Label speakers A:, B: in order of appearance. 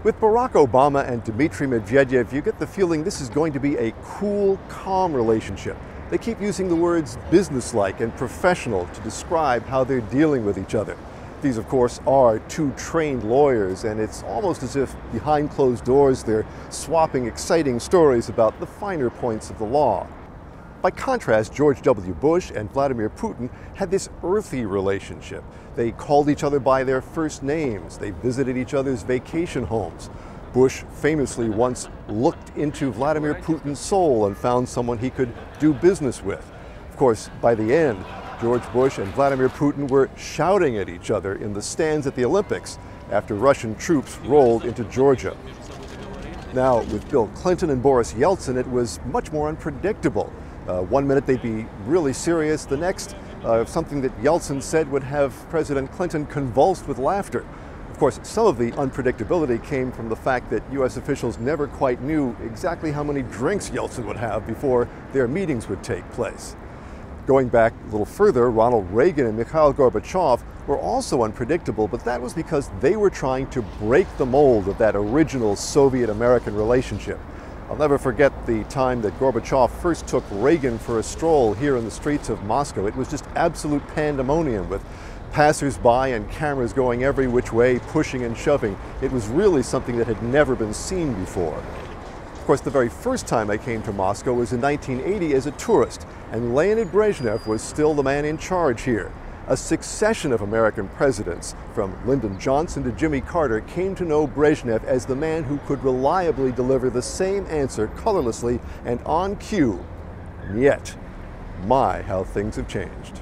A: With Barack Obama and Dmitry Medvedev, you get the feeling this is going to be a cool, calm relationship. They keep using the words businesslike and professional to describe how they're dealing with each other. These, of course, are two trained lawyers, and it's almost as if behind closed doors they're swapping exciting stories about the finer points of the law. By contrast, George W. Bush and Vladimir Putin had this earthy relationship. They called each other by their first names. They visited each other's vacation homes. Bush famously once looked into Vladimir Putin's soul and found someone he could do business with. Of course, by the end, George Bush and Vladimir Putin were shouting at each other in the stands at the Olympics after Russian troops rolled into Georgia. Now, with Bill Clinton and Boris Yeltsin, it was much more unpredictable. One minute they'd be really serious, the next, something that Yeltsin said would have President Clinton convulsed with laughter. Of course, some of the unpredictability came from the fact that U.S. officials never quite knew exactly how many drinks Yeltsin would have before their meetings would take place. Going back a little further, Ronald Reagan and Mikhail Gorbachev were also unpredictable, but that was because they were trying to break the mold of that original Soviet-American relationship. I'll never forget the time that Gorbachev first took Reagan for a stroll here in the streets of Moscow. It was just absolute pandemonium with passers-by and cameras going every which way, pushing and shoving. It was really something that had never been seen before. Of course, the very first time I came to Moscow was in 1980 as a tourist, and Leonid Brezhnev was still the man in charge here. A succession of American presidents, from Lyndon Johnson to Jimmy Carter, came to know Brezhnev as the man who could reliably deliver the same answer colorlessly and on cue. And yet, my, how things have changed.